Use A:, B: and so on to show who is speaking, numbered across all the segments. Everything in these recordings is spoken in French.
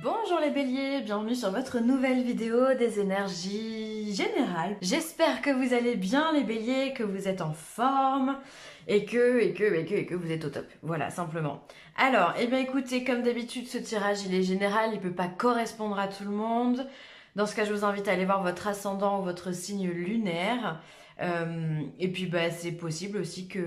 A: Bonjour les béliers, bienvenue sur votre nouvelle vidéo des énergies générales. J'espère que vous allez bien les béliers, que vous êtes en forme et que vous êtes au top. Voilà, simplement. Alors, eh bien écoutez, comme d'habitude, ce tirage il est général, il peut pas correspondre à tout le monde. Dans ce cas, je vous invite à aller voir votre ascendant ou votre signe lunaire. Et puis c'est possible aussi que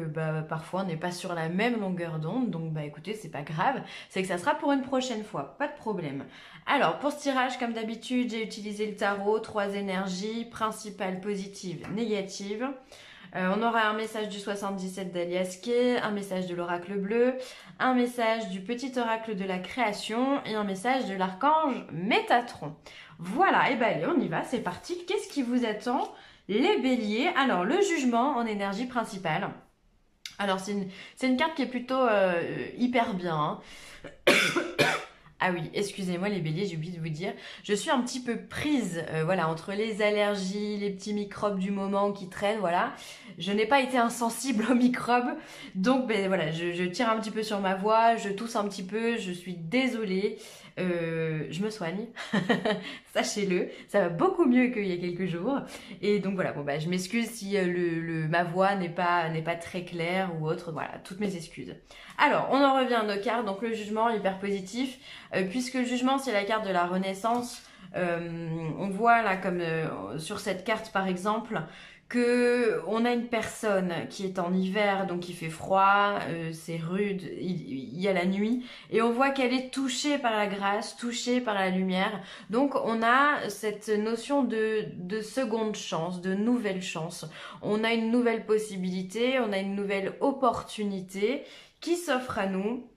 A: parfois on n'est pas sur la même longueur d'onde, donc écoutez, c'est pas grave, c'est que ça sera pour une prochaine fois, pas de problème. Alors pour ce tirage, comme d'habitude, j'ai utilisé le tarot, 3 énergies principales, positives, négatives. On aura un message du 77 d'Alias Kay, un message de l'oracle bleu, un message du petit oracle de la création et un message de l'archange Métatron. Voilà, et allez, on y va, c'est parti. Qu'est-ce qui vous attend les béliers? Alors, le jugement en énergie principale. Alors, c'est une carte qui est plutôt hyper bien. Hein. Ah oui, excusez-moi les béliers, j'ai oublié de vous dire, je suis un petit peu prise, voilà, entre les allergies, les petits microbes du moment qui traînent, voilà. Je n'ai pas été insensible aux microbes, donc voilà, je tire un petit peu sur ma voix, je tousse un petit peu, je suis désolée, je me soigne, sachez-le, ça va beaucoup mieux qu'il y a quelques jours, et donc voilà, je m'excuse si ma voix n'est pas très claire ou autre, voilà, toutes mes excuses. Alors, on en revient à nos cartes, donc le jugement hyper positif, puisque le jugement c'est la carte de la renaissance, on voit là comme sur cette carte par exemple, que on a une personne qui est en hiver, donc il fait froid, c'est rude, il y a la nuit, et on voit qu'elle est touchée par la grâce, touchée par la lumière, donc on a cette notion de seconde chance, de nouvelle chance, on a une nouvelle possibilité, on a une nouvelle opportunité qui s'offre à nous.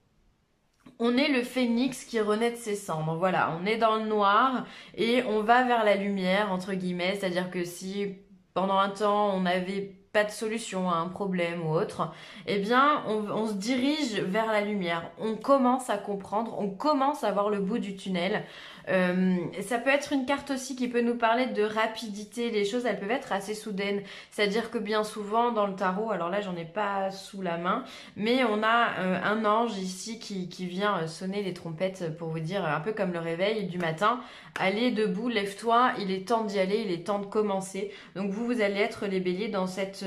A: On est le phénix qui renaît de ses cendres, voilà, on est dans le noir et on va vers la lumière, entre guillemets, c'est-à-dire que si pendant un temps on n'avait pas de solution à un problème ou autre, eh bien on se dirige vers la lumière, on commence à comprendre, on commence à voir le bout du tunnel. Ça peut être une carte aussi qui peut nous parler de rapidité, les choses elles peuvent être assez soudaines, c'est-à-dire que bien souvent dans le tarot, alors là j'en ai pas sous la main, mais on a un ange ici qui vient sonner les trompettes pour vous dire, un peu comme le réveil du matin, allez debout, lève-toi, il est temps d'y aller, il est temps de commencer. Donc vous allez être les béliers dans cette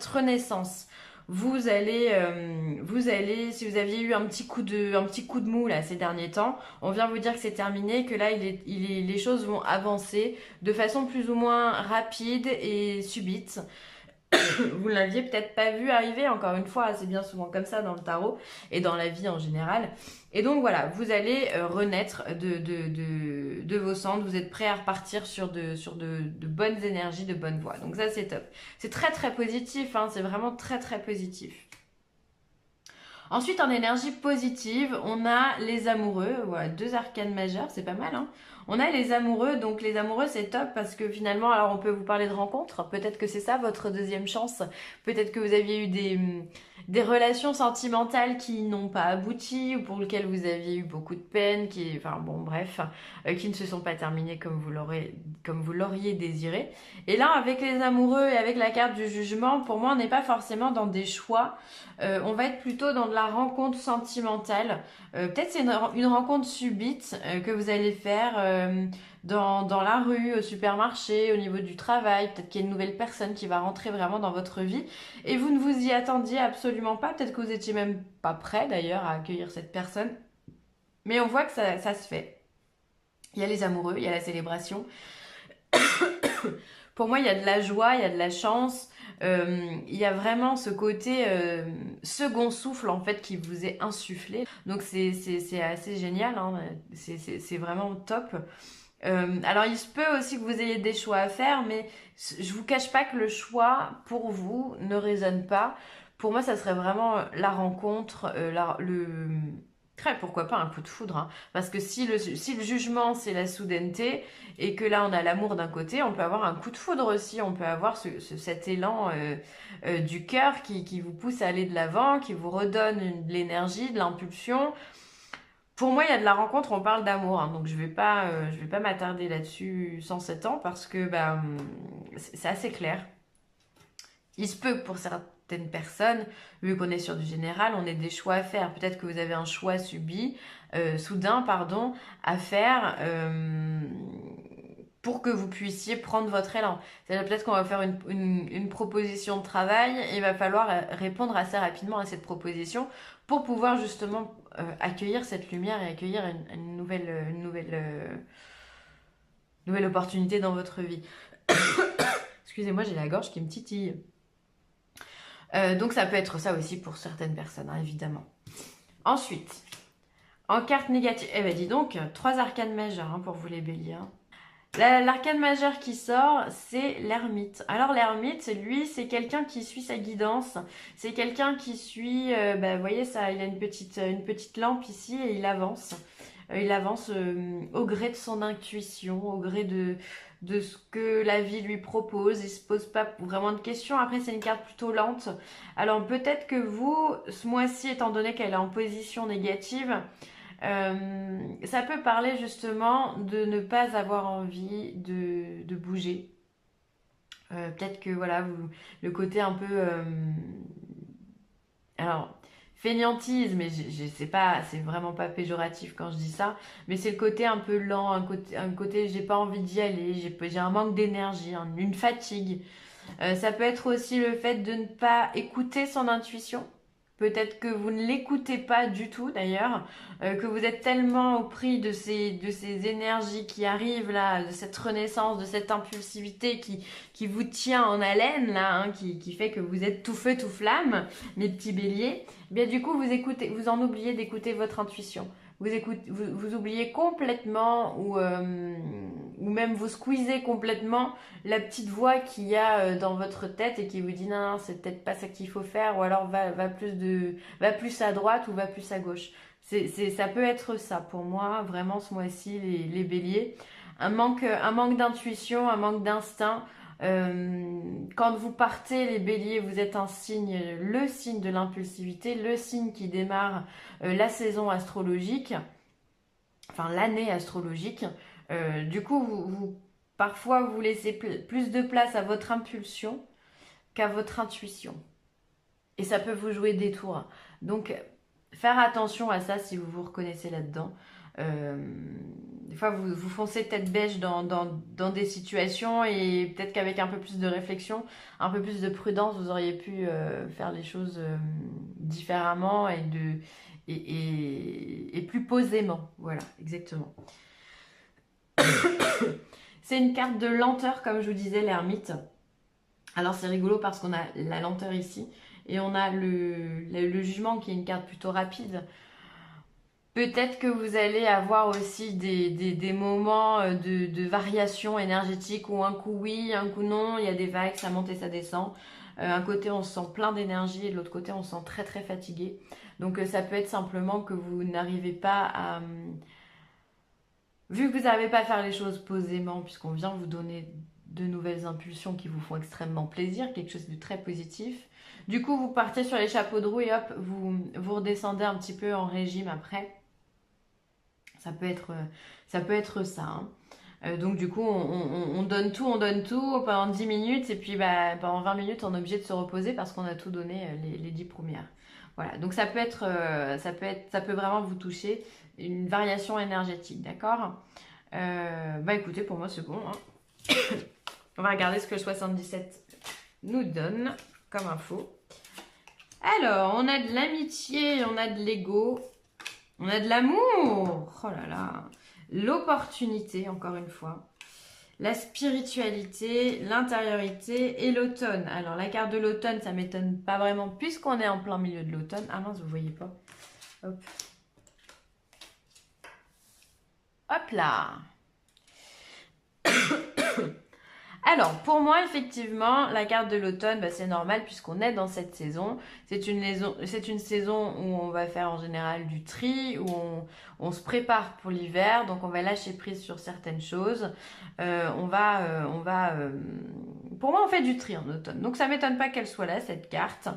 A: renaissance. Vous allez, si vous aviez eu un petit coup de mou là ces derniers temps, on vient vous dire que c'est terminé, que là les choses vont avancer de façon plus ou moins rapide et subite. Vous ne l'aviez peut-être pas vu arriver, encore une fois, c'est bien souvent comme ça dans le tarot et dans la vie en général. Et donc voilà, vous allez renaître de vos cendres, vous êtes prêts à repartir sur de bonnes énergies, de bonnes voies. Donc ça c'est top. C'est très très positif, hein, c'est vraiment très très positif. Ensuite, en énergie positive, on a les amoureux, voilà, 2 arcanes majeures, c'est pas mal, hein. On a les amoureux, donc les amoureux c'est top parce que finalement, alors on peut vous parler de rencontres, peut-être que c'est ça votre deuxième chance, peut-être que vous aviez eu des relations sentimentales qui n'ont pas abouti ou pour lesquelles vous aviez eu beaucoup de peine, qui ne se sont pas terminées comme vous l'auriez désiré. Et là, avec les amoureux et avec la carte du jugement, pour moi, on n'est pas forcément dans des choix, on va être plutôt dans de la rencontre sentimentale. Peut-être c'est une rencontre subite que vous allez faire dans la rue, au supermarché, au niveau du travail. Peut-être qu'il y a une nouvelle personne qui va rentrer vraiment dans votre vie et vous ne vous y attendiez absolument pas. Peut-être que vous étiez même pas prêt d'ailleurs à accueillir cette personne. Mais on voit que ça se fait. Il y a les amoureux, il y a la célébration. Pour moi, il y a de la joie, il y a de la chance. Il y a vraiment ce côté second souffle en fait qui vous est insufflé. Donc c'est assez génial, hein. C'est vraiment top. Alors il se peut aussi que vous ayez des choix à faire, mais je vous cache pas que le choix pour vous ne résonne pas. Pour moi, ça serait vraiment la rencontre, pourquoi pas un coup de foudre, hein. Parce que si le jugement c'est la soudaineté et que là on a l'amour d'un côté, on peut avoir un coup de foudre aussi, on peut avoir cet élan du cœur qui vous pousse à aller de l'avant, qui vous redonne de l'énergie, de l'impulsion. Pour moi, il y a de la rencontre, on parle d'amour, hein, donc je vais pas m'attarder là-dessus sans 7 ans parce que c'est assez clair. Il se peut certaines personnes, vu qu'on est sur du général, on a des choix à faire. Peut-être que vous avez un choix soudain, pardon, à faire pour que vous puissiez prendre votre élan. C'est-à-dire peut-être qu'on va faire une proposition de travail et il va falloir répondre assez rapidement à cette proposition pour pouvoir justement accueillir cette lumière et accueillir une nouvelle opportunité dans votre vie. Excusez-moi, j'ai la gorge qui me titille. Donc ça peut être ça aussi pour certaines personnes, hein, évidemment. Ensuite, en carte négative, eh ben dis donc, 3 arcanes majeures hein, pour vous les béliers. Hein. L'arcane majeur qui sort, c'est l'ermite. Alors l'ermite, lui, c'est quelqu'un qui suit sa guidance. C'est quelqu'un qui suit, vous voyez ça, il a une petite lampe ici et il avance. Il avance au gré de son intuition, au gré de ce que la vie lui propose. Il se pose pas vraiment de questions. Après, c'est une carte plutôt lente. Alors peut-être que vous, ce mois-ci, étant donné qu'elle est en position négative, ça peut parler justement de ne pas avoir envie de bouger. Peut-être que voilà, le côté un peu... alors, fainéantise, mais sais pas, c'est vraiment pas péjoratif quand je dis ça, mais c'est le côté un peu lent, un côté j'ai pas envie d'y aller, j'ai un manque d'énergie, une fatigue. Ça peut être aussi le fait de ne pas écouter son intuition. Peut-être que vous ne l'écoutez pas du tout d'ailleurs, que vous êtes tellement au prix de ces énergies qui arrivent là, de cette renaissance, de cette impulsivité qui vous tient en haleine là, hein, qui fait que vous êtes tout feu, tout flamme, mes petits béliers. Eh bien du coup vous en oubliez d'écouter votre intuition. Vous oubliez complètement ou même vous squeezez complètement la petite voix qu'il y a dans votre tête et qui vous dit non, c'est peut-être pas ça qu'il faut faire ou alors va plus à droite ou va plus à gauche. Ça peut être ça pour moi, vraiment ce mois-ci, les béliers. Un manque d'intuition, un manque d'instinct. Quand vous partez, les béliers, vous êtes le signe de l'impulsivité, le signe qui démarre la saison astrologique, enfin l'année astrologique. Du coup, parfois, vous laissez plus de place à votre impulsion qu'à votre intuition. Et ça peut vous jouer des tours. Donc, faire attention à ça si vous vous reconnaissez là-dedans. Des fois, vous foncez tête bêche dans des situations et peut-être qu'avec un peu plus de réflexion, un peu plus de prudence, vous auriez pu faire les choses différemment et plus posément. Voilà, exactement. C'est une carte de lenteur, comme je vous disais, l'ermite. Alors, c'est rigolo parce qu'on a la lenteur ici et on a le jugement qui est une carte plutôt rapide. Peut-être que vous allez avoir aussi des moments de variation énergétique où un coup oui, un coup non, il y a des vagues, ça monte et ça descend. Un côté on se sent plein d'énergie et de l'autre côté on se sent très très fatigué. Donc ça peut être simplement que vous n'arrivez pas à... vu que vous n'arrivez pas à faire les choses posément, puisqu'on vient vous donner de nouvelles impulsions qui vous font extrêmement plaisir, quelque chose de très positif. Du coup, vous partez sur les chapeaux de roue et hop, vous redescendez un petit peu en régime après. Ça peut être ça. Hein. Donc du coup, on donne tout pendant 10 minutes et puis pendant 20 minutes, on est obligé de se reposer parce qu'on a tout donné les 10 premières. Voilà, donc ça peut vraiment vous toucher, une variation énergétique, d'accord écoutez, pour moi c'est bon. Hein. On va regarder ce que le 77 nous donne comme info. Alors, on a de l'amitié, on a de l'ego, on a de l'amour, oh là là, l'opportunité, encore une fois, la spiritualité, l'intériorité et l'automne. Alors, la carte de l'automne, ça m'étonne pas vraiment puisqu'on est en plein milieu de l'automne. Ah mince, vous voyez pas. Hop. Hop là. Alors, pour moi, effectivement, la carte de l'automne, c'est normal puisqu'on est dans cette saison. C'est une saison où on va faire en général du tri, où on se prépare pour l'hiver, donc on va lâcher prise sur certaines choses. Pour moi, on fait du tri en automne. Donc, ça ne m'étonne pas qu'elle soit là, cette carte.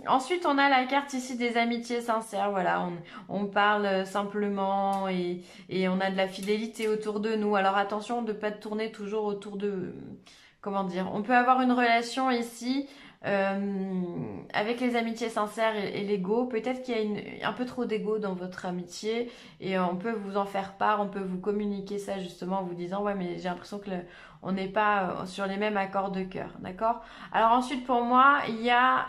A: Ensuite, on a la carte ici des amitiés sincères. Voilà, on parle simplement et on a de la fidélité autour de nous. Alors attention de ne pas tourner toujours autour de... Comment dire? On peut avoir une relation ici Avec les amitiés sincères et l'ego, peut-être qu'il y a un peu trop d'ego dans votre amitié et on peut vous en faire part, on peut vous communiquer ça justement en vous disant ouais mais j'ai l'impression que on n'est pas sur les mêmes accords de cœur, d'accord? Alors ensuite pour moi il y a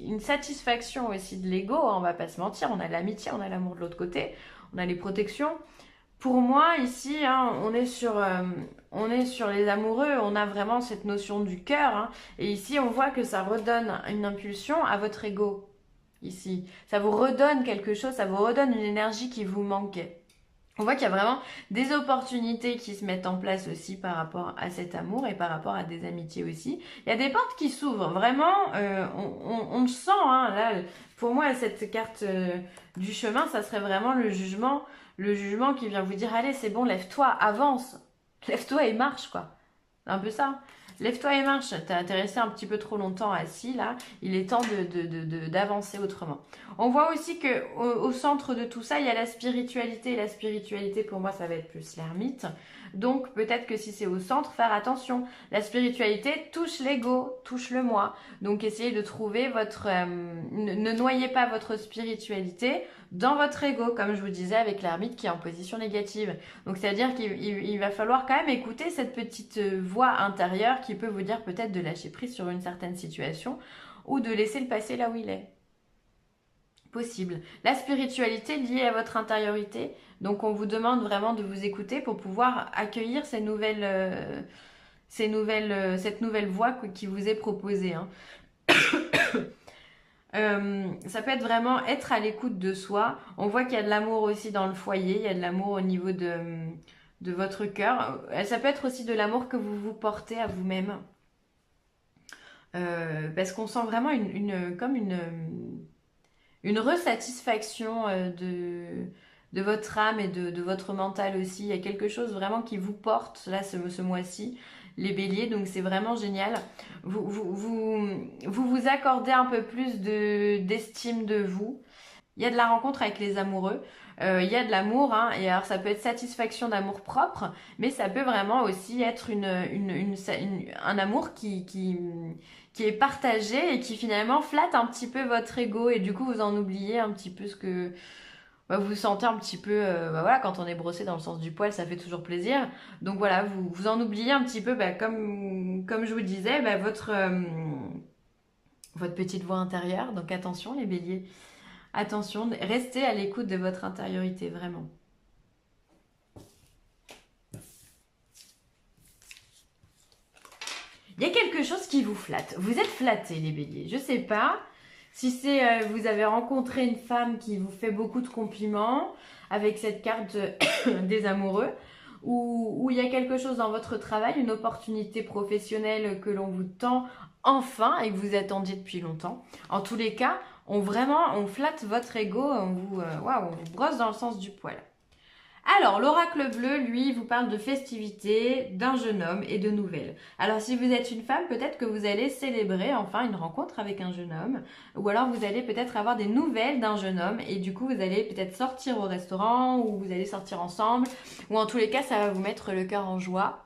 A: une satisfaction aussi de l'ego, hein, on va pas se mentir, on a l'amitié, on a l'amour de l'autre côté, on a les protections. Pour moi, ici, hein, on est sur les amoureux, on a vraiment cette notion du cœur. Hein, et ici, on voit que ça redonne une impulsion à votre ego. Ici, ça vous redonne quelque chose, ça vous redonne une énergie qui vous manquait. On voit qu'il y a vraiment des opportunités qui se mettent en place aussi par rapport à cet amour et par rapport à des amitiés aussi. Il y a des portes qui s'ouvrent, vraiment, on le sent. Hein, là, pour moi, cette carte du chemin, ça serait vraiment le jugement qui vient vous dire, allez, c'est bon, lève-toi, avance, lève-toi et marche, quoi. C'est un peu ça. Lève-toi et marche. T'es resté un petit peu trop longtemps assis, là. Il est temps d'avancer autrement. On voit aussi que au centre de tout ça, il y a la spiritualité. Et la spiritualité, pour moi, ça va être plus l'ermite. Donc, peut-être que si c'est au centre, faire attention. La spiritualité touche l'ego, touche le moi. Donc, essayez de trouver votre... ne noyez pas votre spiritualité dans votre ego, comme je vous disais avec l'ermite qui est en position négative. Donc, c'est-à-dire qu'il va falloir quand même écouter cette petite voix intérieure qui peut vous dire peut-être de lâcher prise sur une certaine situation ou de laisser le passé là où il est. Possible. La spiritualité liée à votre intériorité. Donc, on vous demande vraiment de vous écouter pour pouvoir accueillir cette nouvelle voie qui vous est proposée. Hein. Ça peut être vraiment être à l'écoute de soi. On voit qu'il y a de l'amour aussi dans le foyer, il y a de l'amour au niveau de votre cœur. Ça peut être aussi de l'amour que vous vous portez à vous-même. Parce qu'on sent vraiment une resatisfaction de votre âme et de votre mental aussi. Il y a quelque chose vraiment qui vous porte là ce mois-ci, les béliers, donc c'est vraiment génial. Vous accordez un peu plus d'estime de vous. Il y a de la rencontre avec les amoureux. Il y a de l'amour, hein, et alors ça peut être satisfaction d'amour propre, mais ça peut vraiment aussi être un amour qui est partagé et qui finalement flatte un petit peu votre ego et du coup vous en oubliez un petit peu ce que vous vous sentez un petit peu, voilà, quand on est brossé dans le sens du poil, ça fait toujours plaisir. Donc voilà, vous en oubliez un petit peu, comme je vous disais, votre petite voix intérieure. Donc attention les béliers. Attention, restez à l'écoute de votre intériorité, vraiment. Il y a quelque chose qui vous flatte. Vous êtes flattés, les béliers. Je sais pas si c'est vous avez rencontré une femme qui vous fait beaucoup de compliments avec cette carte des amoureux, ou il y a quelque chose dans votre travail, une opportunité professionnelle que l'on vous tend enfin et que vous attendiez depuis longtemps. En tous les cas, on flatte votre ego, on vous brosse dans le sens du poil. Alors, l'oracle bleu, lui, vous parle de festivités, d'un jeune homme et de nouvelles. Alors, si vous êtes une femme, peut-être que vous allez célébrer enfin une rencontre avec un jeune homme, ou alors vous allez peut-être avoir des nouvelles d'un jeune homme, et du coup, vous allez peut-être sortir au restaurant, ou vous allez sortir ensemble, ou en tous les cas, ça va vous mettre le cœur en joie.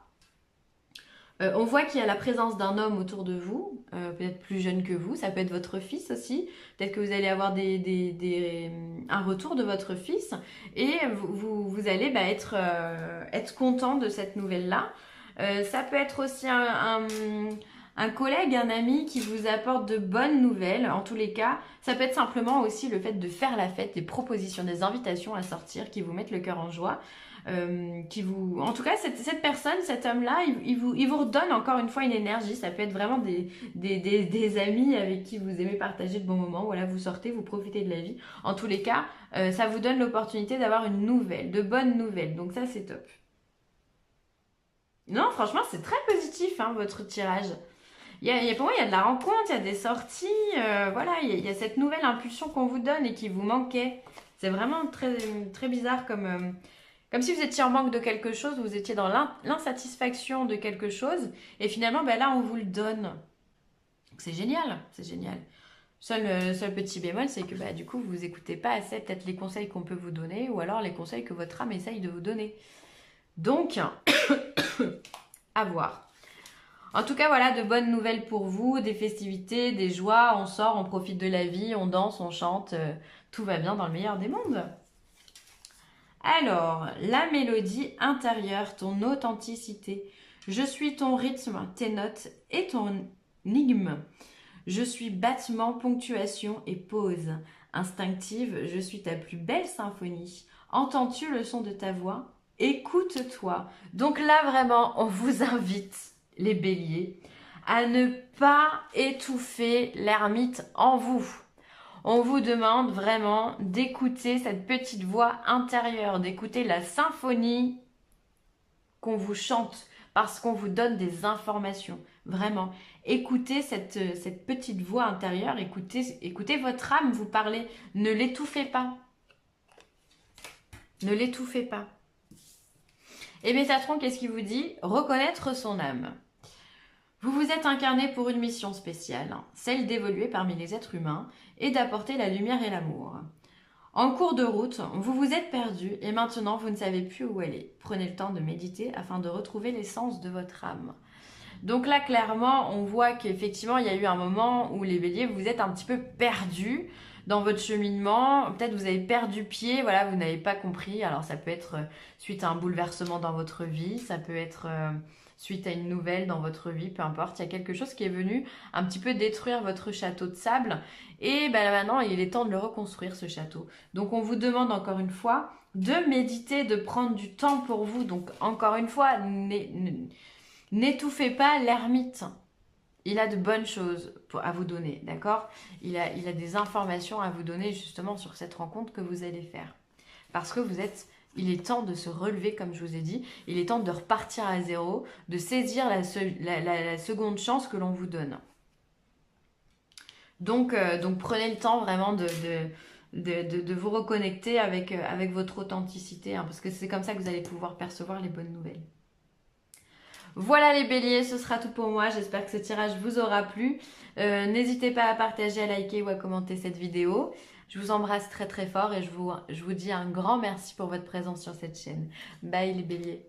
A: On voit qu'il y a la présence d'un homme autour de vous, peut-être plus jeune que vous, ça peut être votre fils aussi, peut-être que vous allez avoir un retour de votre fils et vous allez être content de cette nouvelle-là. Ça peut être aussi un collègue, un ami qui vous apporte de bonnes nouvelles. En tous les cas, ça peut être simplement aussi le fait de faire la fête, des propositions, des invitations à sortir qui vous mettent le cœur en joie. En tout cas, cette personne, cet homme-là, il vous redonne encore une fois une énergie. Ça peut être vraiment des amis avec qui vous aimez partager de bons moments. Voilà, vous sortez, vous profitez de la vie. En tous les cas, ça vous donne l'opportunité d'avoir une nouvelle, de bonnes nouvelles. Donc ça, c'est top. Non, franchement, c'est très positif, hein, votre tirage. Pour moi, il y a de la rencontre, il y a des sorties. Voilà, il y a cette nouvelle impulsion qu'on vous donne et qui vous manquait. C'est vraiment très, très bizarre comme si vous étiez en manque de quelque chose, vous étiez dans l'insatisfaction de quelque chose, et finalement, là, on vous le donne. C'est génial, c'est génial. Seul petit bémol, c'est que du coup, vous n'écoutez pas assez peut-être les conseils qu'on peut vous donner, ou alors les conseils que votre âme essaye de vous donner. Donc, à voir. En tout cas, voilà, de bonnes nouvelles pour vous, des festivités, des joies, on sort, on profite de la vie, on danse, on chante, tout va bien dans le meilleur des mondes. Alors, la mélodie intérieure, ton authenticité. Je suis ton rythme, tes notes et ton énigme. Je suis battement, ponctuation et pause. Instinctive, je suis ta plus belle symphonie. Entends-tu le son de ta voix? Écoute-toi. Donc là, vraiment, on vous invite, les béliers, à ne pas étouffer l'ermite en vous. On vous demande vraiment d'écouter cette petite voix intérieure, d'écouter la symphonie qu'on vous chante parce qu'on vous donne des informations. Vraiment, écoutez cette petite voix intérieure, écoutez votre âme vous parler. Ne l'étouffez pas. Ne l'étouffez pas. Et Métatron, qu'est-ce qu'il vous dit? Reconnaître son âme. Vous vous êtes incarné pour une mission spéciale, celle d'évoluer parmi les êtres humains et d'apporter la lumière et l'amour. En cours de route, vous vous êtes perdu et maintenant vous ne savez plus où aller. Prenez le temps de méditer afin de retrouver l'essence de votre âme. Donc là, clairement, on voit qu'effectivement, il y a eu un moment où les béliers, vous êtes un petit peu perdus dans votre cheminement. Peut-être vous avez perdu pied, voilà, vous n'avez pas compris. Alors ça peut être suite à un bouleversement dans votre vie, ça peut être suite à une nouvelle dans votre vie, peu importe. Il y a quelque chose qui est venu un petit peu détruire votre château de sable. Et ben maintenant, il est temps de le reconstruire, ce château. Donc on vous demande encore une fois de méditer, de prendre du temps pour vous. Donc encore une fois, n'étouffez pas l'ermite. Il a de bonnes choses à vous donner, d'accord? Il a des informations à vous donner justement sur cette rencontre que vous allez faire. Parce que il est temps de se relever, comme je vous ai dit. Il est temps de repartir à zéro, de saisir la seconde chance que l'on vous donne. Donc prenez le temps vraiment de vous reconnecter avec votre authenticité, hein, parce que c'est comme ça que vous allez pouvoir percevoir les bonnes nouvelles. Voilà les béliers, ce sera tout pour moi. J'espère que ce tirage vous aura plu. N'hésitez pas à partager, à liker ou à commenter cette vidéo. Je vous embrasse très très fort et je vous dis un grand merci pour votre présence sur cette chaîne. Bye les béliers.